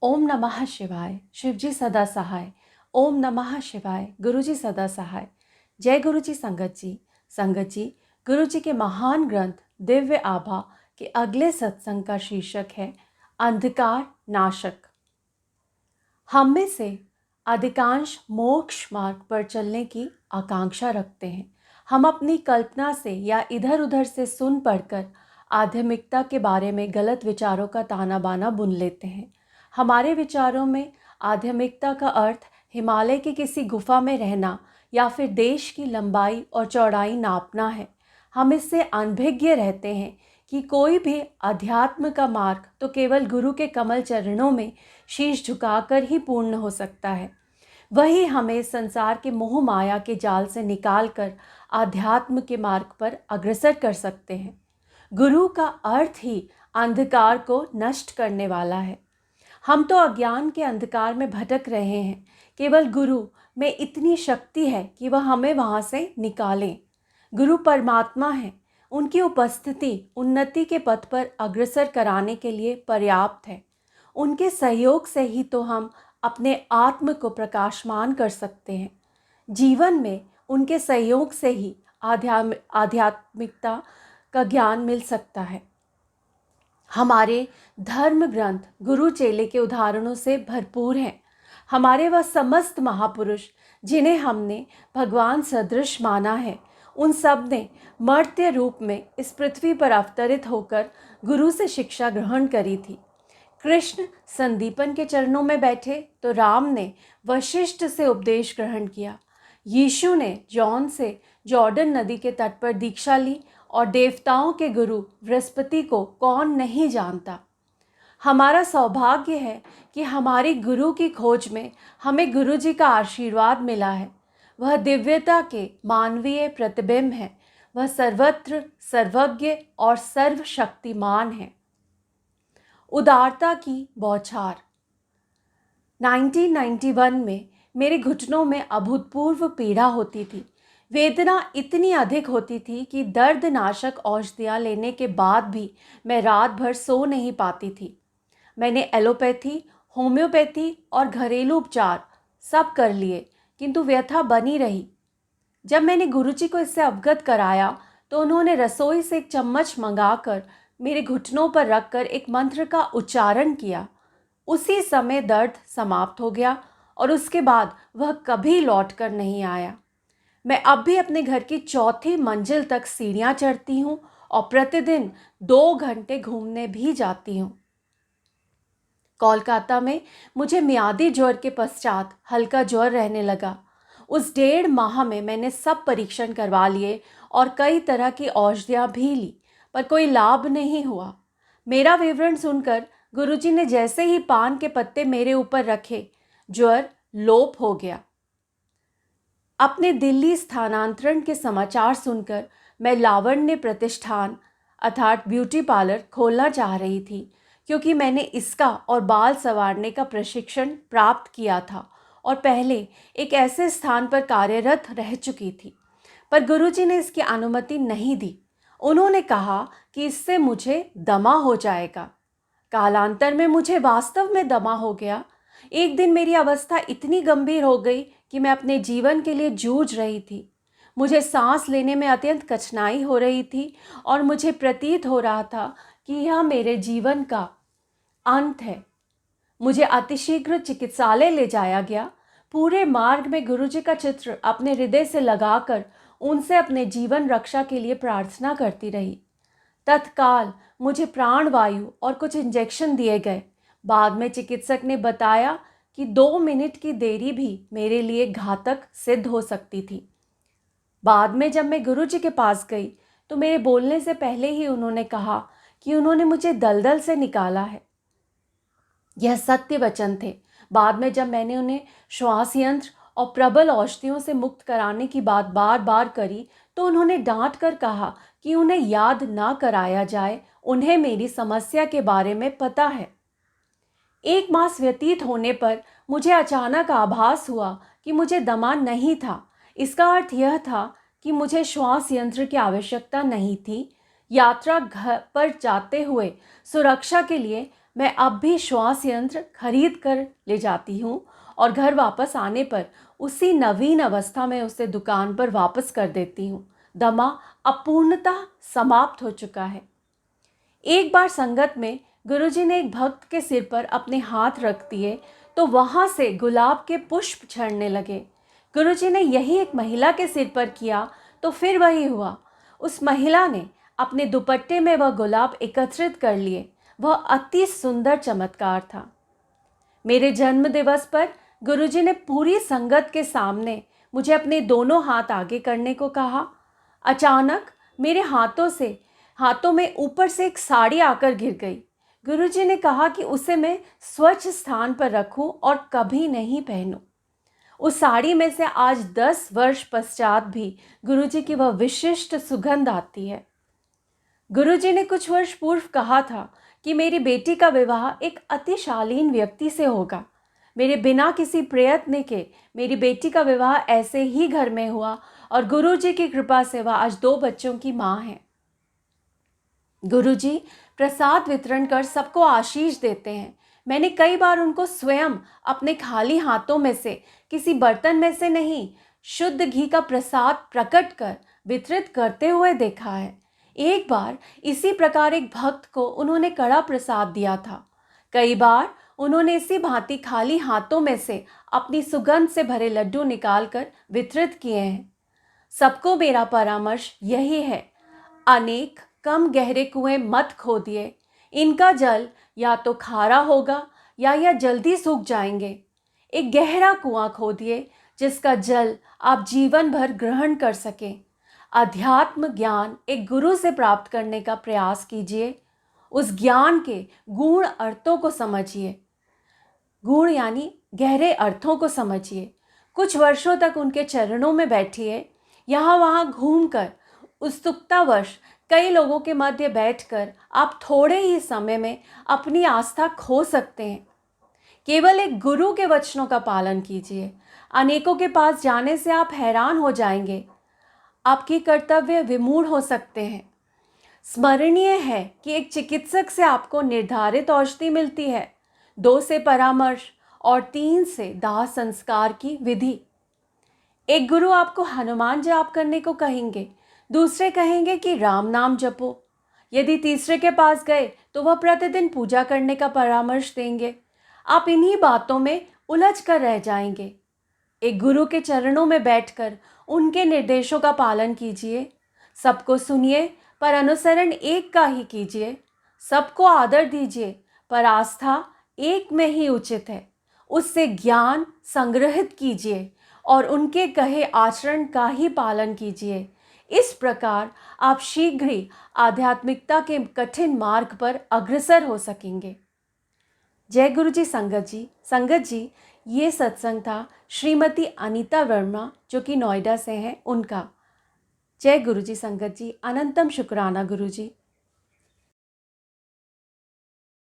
ओम नमः शिवाय। शिवजी सदा सहाय। ओम नमः शिवाय। गुरुजी सदा सहाय। जय गुरुजी संगत जी। संगत जी, गुरुजी के महान ग्रंथ दिव्य आभा के अगले सत्संग का शीर्षक है अंधकार नाशक। हम में से अधिकांश मोक्ष मार्ग पर चलने की आकांक्षा रखते हैं। हम अपनी कल्पना से या इधर उधर से सुन पढ़कर आध्यात्मिकता के बारे में गलत विचारों का ताना बाना बुन लेते हैं। हमारे विचारों में आध्यात्मिकता का अर्थ हिमालय की किसी गुफा में रहना या फिर देश की लंबाई और चौड़ाई नापना है। हम इससे अनभिज्ञ रहते हैं कि कोई भी अध्यात्म का मार्ग तो केवल गुरु के कमल चरणों में शीश झुकाकर ही पूर्ण हो सकता है। वही हमें संसार के मोह माया के जाल से निकालकर आध्यात्म के मार्ग पर अग्रसर कर सकते हैं। गुरु का अर्थ ही अंधकार को नष्ट करने वाला है। हम तो अज्ञान के अंधकार में भटक रहे हैं। केवल गुरु में इतनी शक्ति है कि वह हमें वहाँ से निकालें। गुरु परमात्मा है। उनकी उपस्थिति उन्नति के पथ पर अग्रसर कराने के लिए पर्याप्त है। उनके सहयोग से ही तो हम अपने आत्म को प्रकाशमान कर सकते हैं। जीवन में उनके सहयोग से ही आध्यात्मिकता का ज्ञान मिल सकता है। हमारे धर्म ग्रंथ गुरु चेले के उदाहरणों से भरपूर हैं। हमारे वह समस्त महापुरुष जिन्हें हमने भगवान सदृश माना है, उन सब ने मर्त्य रूप में इस पृथ्वी पर अवतरित होकर गुरु से शिक्षा ग्रहण करी थी। कृष्ण संदीपन के चरणों में बैठे तो राम ने वशिष्ठ से उपदेश ग्रहण किया। यीशु ने जॉन से जॉर्डन नदी के तट पर दीक्षा ली और देवताओं के गुरु बृहस्पति को कौन नहीं जानता। हमारा सौभाग्य है कि हमारी गुरु की खोज में हमें गुरु जी का आशीर्वाद मिला है। वह दिव्यता के मानवीय प्रतिबिंब है। वह सर्वत्र सर्वज्ञ और सर्वशक्तिमान है। उदारता की बौछार। 1991 में मेरे घुटनों में अभूतपूर्व पीड़ा होती थी। वेदना इतनी अधिक होती थी कि दर्दनाशक औषधियाँ लेने के बाद भी मैं रात भर सो नहीं पाती थी। मैंने एलोपैथी, होम्योपैथी और घरेलू उपचार सब कर लिए, किंतु व्यथा बनी रही। जब मैंने गुरुजी को इससे अवगत कराया तो उन्होंने रसोई से एक चम्मच मंगाकर मेरे घुटनों पर रखकर एक मंत्र का उच्चारण किया। उसी समय दर्द समाप्त हो गया और उसके बाद वह कभी लौट कर नहीं आया। मैं अब भी अपने घर की चौथी मंजिल तक सीढ़ियाँ चढ़ती हूँ और प्रतिदिन 2 घंटे घूमने भी जाती हूँ। कोलकाता में मुझे मियादी ज्वर के पश्चात हल्का ज्वर रहने लगा। उस 1.5 माह में मैंने सब परीक्षण करवा लिए और कई तरह की औषधियाँ भी ली, पर कोई लाभ नहीं हुआ। मेरा विवरण सुनकर गुरुजी ने जैसे ही पान के पत्ते मेरे ऊपर रखे, ज्वर लोप हो गया। अपने दिल्ली स्थानांतरण के समाचार सुनकर मैं लावण्य प्रतिष्ठान अर्थात ब्यूटी पार्लर खोलना चाह रही थी, क्योंकि मैंने इसका और बाल संवारने का प्रशिक्षण प्राप्त किया था और पहले एक ऐसे स्थान पर कार्यरत रह चुकी थी। पर गुरुजी ने इसकी अनुमति नहीं दी। उन्होंने कहा कि इससे मुझे दमा हो जाएगा। कालांतर में मुझे वास्तव में दमा हो गया। एक दिन मेरी अवस्था इतनी गंभीर हो गई कि मैं अपने जीवन के लिए जूझ रही थी। मुझे सांस लेने में अत्यंत कठिनाई हो रही थी और मुझे प्रतीत हो रहा था कि यह मेरे जीवन का अंत है। मुझे अतिशीघ्र चिकित्सालय ले जाया गया। पूरे मार्ग में गुरुजी का चित्र अपने हृदय से लगाकर उनसे अपने जीवन रक्षा के लिए प्रार्थना करती रही। तत्काल मुझे प्राणवायु और कुछ इंजेक्शन दिए गए। बाद में चिकित्सक ने बताया कि 2 मिनट की देरी भी मेरे लिए घातक सिद्ध हो सकती थी। बाद में जब मैं गुरुजी के पास गई तो मेरे बोलने से पहले ही उन्होंने कहा कि उन्होंने मुझे दलदल से निकाला है। यह सत्य वचन थे। बाद में जब मैंने उन्हें श्वास यंत्र और प्रबल औषधियों से मुक्त कराने की बात बार बार करी तो उन्होंने डांट कर कहा कि उन्हें याद ना कराया जाए, उन्हें मेरी समस्या के बारे में पता है। 1 मास व्यतीत होने पर मुझे अचानक आभास हुआ कि मुझे दमा नहीं था। इसका अर्थ यह था कि मुझे श्वास यंत्र की आवश्यकता नहीं थी। यात्रा घर पर जाते हुए सुरक्षा के लिए मैं अब भी श्वास यंत्र खरीद कर ले जाती हूँ और घर वापस आने पर उसी नवीन अवस्था में उसे दुकान पर वापस कर देती हूँ। दमा अपूर्णतः समाप्त हो चुका है। एक बार संगत में गुरुजी ने एक भक्त के सिर पर अपने हाथ रख दिए तो वहाँ से गुलाब के पुष्प झड़ने लगे। गुरुजी ने यही एक महिला के सिर पर किया तो फिर वही हुआ। उस महिला ने अपने दुपट्टे में वह गुलाब एकत्रित कर लिए। वह अति सुंदर चमत्कार था। मेरे जन्म दिवस पर गुरुजी ने पूरी संगत के सामने मुझे अपने दोनों हाथ आगे करने को कहा। अचानक मेरे हाथों में ऊपर से एक साड़ी आकर गिर गई। गुरुजी ने कहा कि उसे मैं स्वच्छ स्थान पर रखूं और कभी नहीं पहनूं। उस साड़ी में से आज 10 वर्ष पश्चात भी गुरुजी की वह विशिष्ट सुगंध आती है। गुरुजी ने कुछ वर्ष पूर्व कहा था कि मेरी बेटी का विवाह एक अति शालीन व्यक्ति से होगा। मेरे बिना किसी प्रयत्न के मेरी बेटी का विवाह ऐसे ही घर में हुआ और गुरुजी की कृपा से वह आज 2 बच्चों की माँ है। गुरुजी प्रसाद वितरण कर सबको आशीष देते हैं। मैंने कई बार उनको स्वयं अपने खाली हाथों में से किसी बर्तन में से नहीं, शुद्ध घी का प्रसाद प्रकट कर वितरित करते हुए देखा है। एक बार इसी प्रकार एक भक्त को उन्होंने कड़ा प्रसाद दिया था। कई बार उन्होंने इसी भांति खाली हाथों में से अपनी सुगंध से भरे लड्डू निकालकर वितरित किए हैं। सबको मेरा परामर्श यही है, अनेक कम गहरे कुएं मत खोदिए। इनका जल या तो खारा होगा या यह जल्दी सूख जाएंगे। एक गहरा कुआं खोदिए जिसका जल आप जीवन भर ग्रहण कर सकें। अध्यात्म ज्ञान एक गुरु से प्राप्त करने का प्रयास कीजिए। उस ज्ञान के गूढ़ अर्थों को समझिए। गूढ़ यानी गहरे अर्थों को समझिए। कुछ वर्षों तक उनके चरणों में बैठिए। यहाँ वहाँ घूमकर उत्सुकतावश कई लोगों के मध्य बैठकर आप थोड़े ही समय में अपनी आस्था खो सकते हैं। केवल एक गुरु के वचनों का पालन कीजिए। अनेकों के पास जाने से आप हैरान हो जाएंगे। आपके कर्तव्य विमूढ़ हो सकते हैं। स्मरणीय है कि एक चिकित्सक से आपको निर्धारित औषधि मिलती है, 2 से परामर्श और 3 से दाह संस्कार की विधि। एक गुरु आपको हनुमान जाप करने को कहेंगे, दूसरे कहेंगे कि राम नाम जपो। यदि तीसरे के पास गए तो वह प्रतिदिन पूजा करने का परामर्श देंगे। आप इन्हीं बातों में उलझ कर रह जाएंगे। एक गुरु के चरणों में बैठकर उनके निर्देशों का पालन कीजिए। सबको सुनिए पर अनुसरण एक का ही कीजिए। सबको आदर दीजिए पर आस्था एक में ही उचित है। उससे ज्ञान संग्रहित कीजिए और उनके कहे आचरण का ही पालन कीजिए। इस प्रकार आप शीघ्र ही आध्यात्मिकता के कठिन मार्ग पर अग्रसर हो सकेंगे। जय गुरु जी संगत जी। संगत जी, ये सत्संग था श्रीमती अनीता वर्मा जो कि नोएडा से हैं, उनका। जय गुरु जी संगत जी। अनंतम शुक्राना गुरु जी।